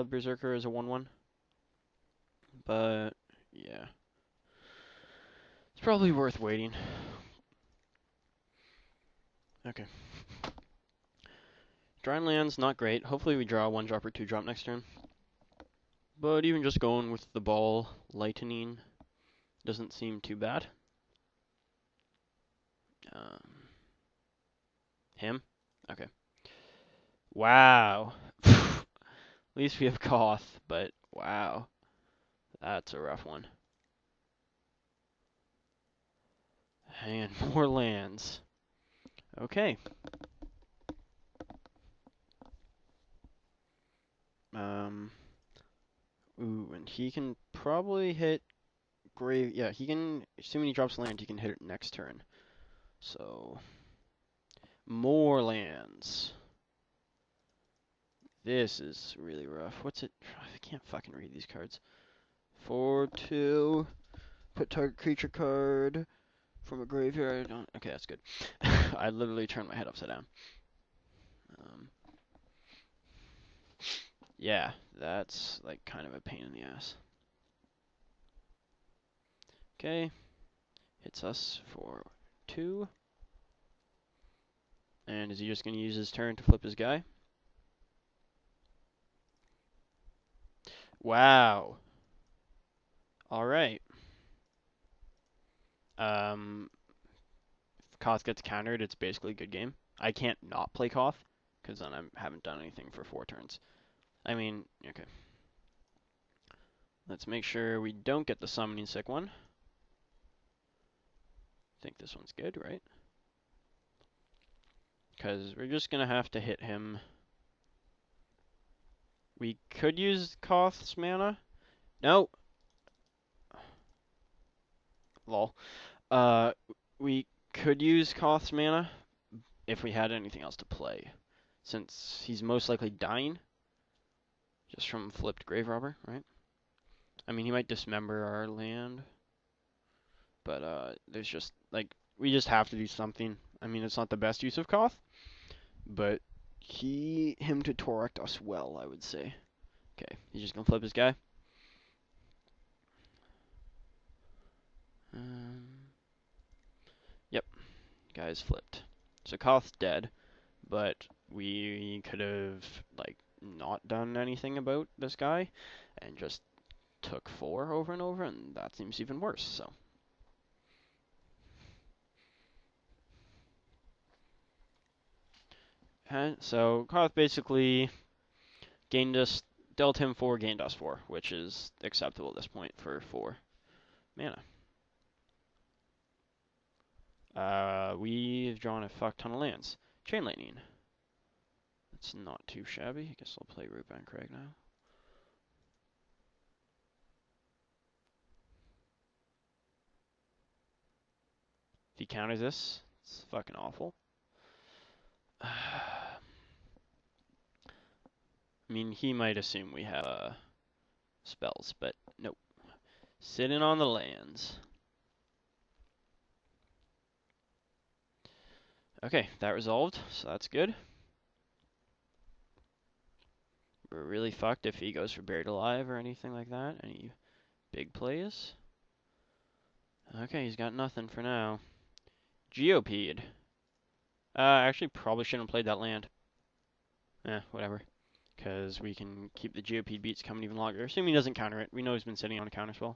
Berserker is a 1/1. But, yeah. It's probably worth waiting. Okay. Drawing lands, not great. Hopefully we draw a 1-drop or 2-drop next turn. But even just going with the ball lightning doesn't seem too bad. Him? Okay. Wow. At least we have Koth, but wow. That's a rough one. And more lands. Okay. Ooh, and he can probably hit grave. Yeah, he can. Assuming he drops land, he can hit it next turn. So more lands. This is really rough. What's it? I can't fucking read these cards. 4/2. Put target creature card from a graveyard. Okay, that's good. I literally turned my head upside down. Yeah, that's like kind of a pain in the ass. Okay, hits us for 2. And is he just going to use his turn to flip his guy? Wow. All right. If Koth gets countered, it's basically a good game. I can't not play Koth, because then I haven't done anything for 4 turns. I mean, okay. Let's make sure we don't get the summoning sick one. I think this one's good, right? Because we're just going to have to hit him. We could use Koth's mana. No. Lol. We could use Koth's mana if we had anything else to play. Since he's most likely dying. Just from flipped Grave Robber, right? I mean, he might dismember our land. But, there's just, like, we just have to do something. I mean, it's not the best use of Koth. But him to Torrect us well, I would say. Okay, he's just gonna flip his guy. Yep, guy's flipped. So Koth's dead, but we could have, like, not done anything about this guy and just took 4 over and over, and that seems even worse, so. Okay, so Koth basically dealt him 4, gained us 4, which is acceptable at this point for 4 mana. We've drawn a fuck ton of lands. Chain Lightning. That's not too shabby. I guess I'll play Rootbound Crag now. If he counters this, it's fucking awful. I mean, he might assume we have spells, but nope. Sitting on the lands. Okay, that resolved, so that's good. We're really fucked if he goes for Buried Alive or anything like that. Any big plays? Okay, he's got nothing for now. Geopeed. Actually, probably shouldn't have played that land. Whatever. Because we can keep the Geopeed beats coming even longer. Assuming he doesn't counter it. We know he's been sitting on a counterspell.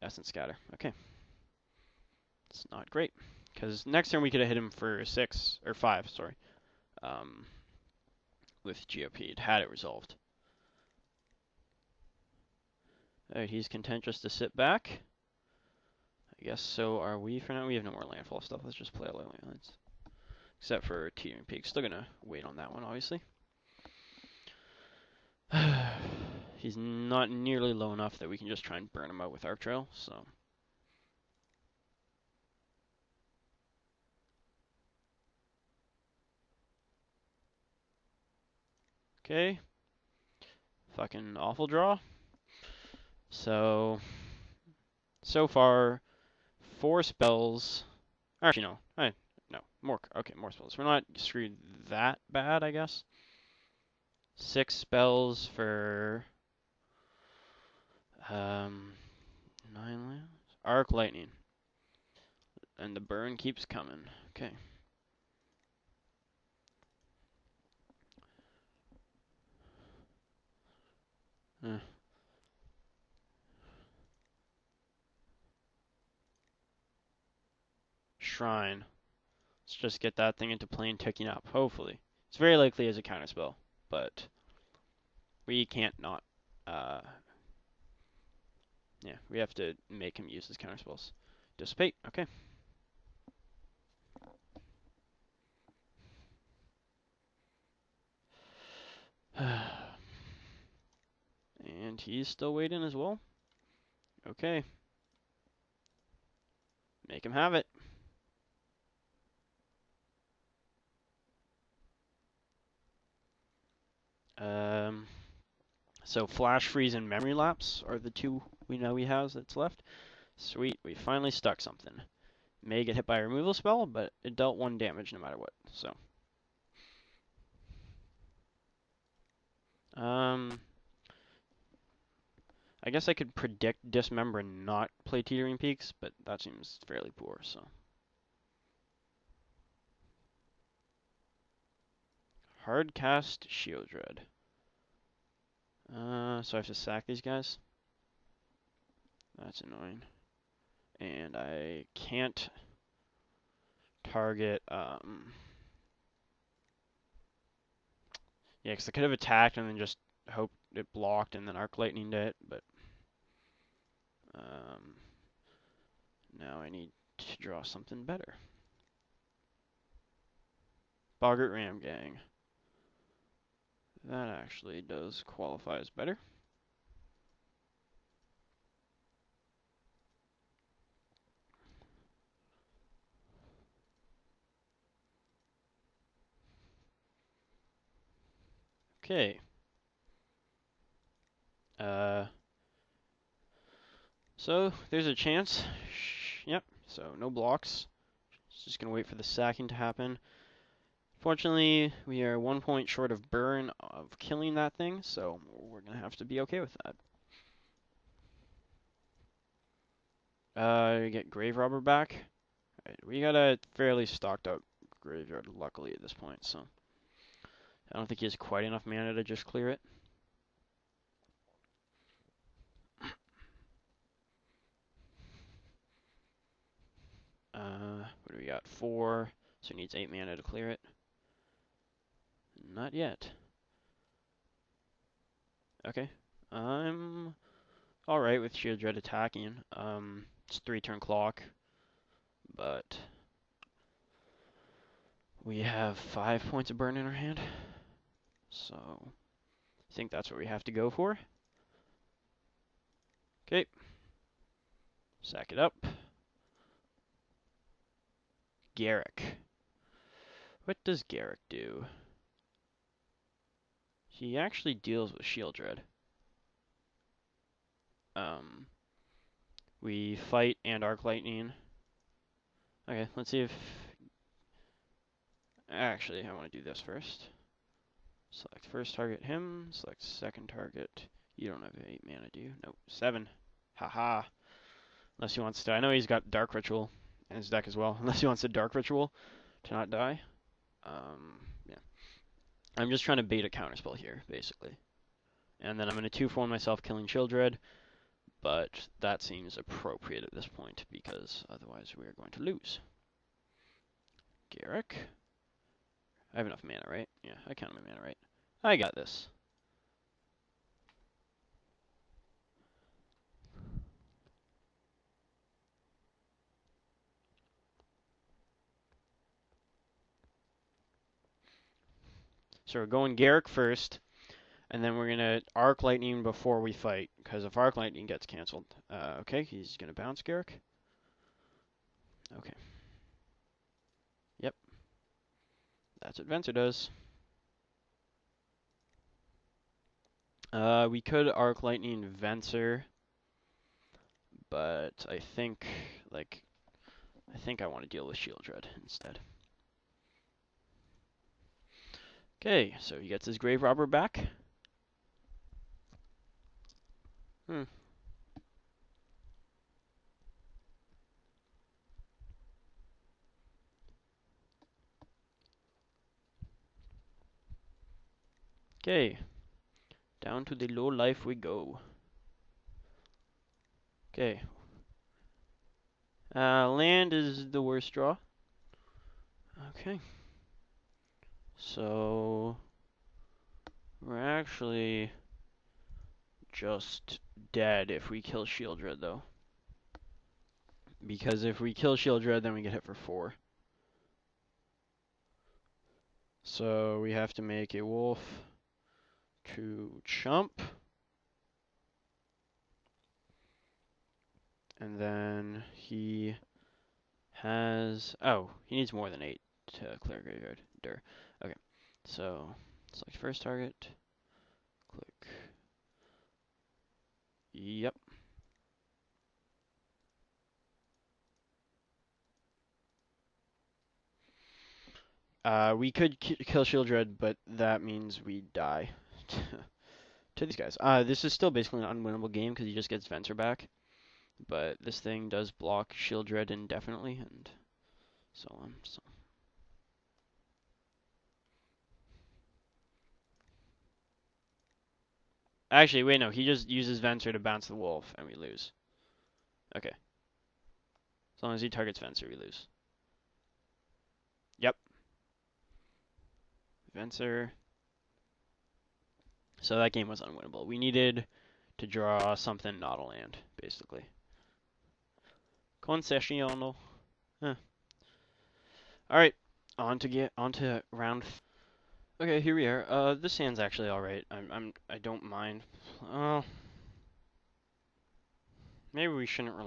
Essence Scatter. Okay. It's not great. Because next turn we could have hit him for 6, or 5, sorry. With Geopeed, had it resolved. Alright, he's content just to sit back. I guess so are we for now. We have no more landfall stuff. Let's just play all our lands. Except for Teetering Peak. Still gonna wait on that one, obviously. He's not nearly low enough that we can just try and burn him out with Arc Trail, so. Okay. Fucking awful draw. So far, 4 spells. Actually, no. No, more. Okay, more spells. We're not screwed that bad, I guess. 6 spells for 9 lands. Arc Lightning. And the burn keeps coming. Okay. Shrine. Let's just get that thing into play and ticking up, hopefully. It's very likely as a counterspell, but we can't not. Yeah, we have to make him use his counterspells. Dissipate, okay. And he's still waiting as well. Okay. Make him have it. So Flash Freeze and Memory Lapse are the two we know he has that's left. Sweet, we finally stuck something. May get hit by a removal spell, but it dealt 1 damage no matter what, so. I guess I could predict Dismember and not play Teetering Peaks, but that seems fairly poor, so. Hardcast Shieldred. So I have to sack these guys. That's annoying. And I can't target, yeah, because I could have attacked and then just hoped it blocked and then Arc Lightninged it, but now I need to draw something better. Boggart Ram Gang. That actually does qualify as better. Okay. So there's a chance. Yep. So no blocks. Just gonna wait for the sacking to happen. Fortunately, we are 1 point short of burn of killing that thing, so we're gonna have to be okay with that. Get Grave Robber back. Right, we got a fairly stocked up graveyard, luckily, at this point, so I don't think he has quite enough mana to just clear it. What do we got? 4, so he needs 8 mana to clear it. Not yet. Okay. I'm alright with Shieldred attacking. It's 3-turn clock, but we have 5 points of burn in our hand, so I think that's what we have to go for. Okay. Sack it up. Garruk. What does Garruk do? He actually deals with Shieldred. We fight and Arc Lightning. Okay, let's see if... Actually, I want to do this first. Select first target him, select second target. You don't have 8 mana, do you? Nope, 7. Haha. Unless he wants to... I know he's got Dark Ritual in his deck as well. Unless he wants a Dark Ritual to not die. Yeah. I'm just trying to bait a counterspell here, basically. And then I'm going to 2-4 myself, killing Shieldred. But that seems appropriate at this point, because otherwise we are going to lose. Garruk. I have enough mana, right? Yeah, I count my mana right. I got this. So we're going Garruk first, and then we're going to Arc Lightning before we fight, because if Arc Lightning gets cancelled... okay, he's going to bounce Garruk. Okay. Yep. That's what Venser does. We could Arc Lightning Venser, but I think I want to deal with Shieldred instead. Okay, so he gets his grave robber back. Hmm. Okay, down to the low life we go. Okay. Land is the worst draw. Okay. So we're actually just dead if we kill Shieldred, though. Because if we kill Shieldred, then we get hit for 4. So we have to make a wolf to chump. And then he has... Oh, he needs more than 8 to clear graveyard. Okay, so select first target. Click. Yep. We could kill Shieldred, but that means we die to these guys. This is still basically an unwinnable game because he just gets Venser back. But this thing does block Shieldred indefinitely, and so on. So. Actually, wait, no. He just uses Venser to bounce the wolf, and we lose. Okay. As long as he targets Venser, we lose. Yep. Venser. So that game was unwinnable. We needed to draw something not a land, basically. Concessional. Huh. Alright. On to round. Okay, here we are. This hand's actually alright. I don't mind. Maybe we shouldn't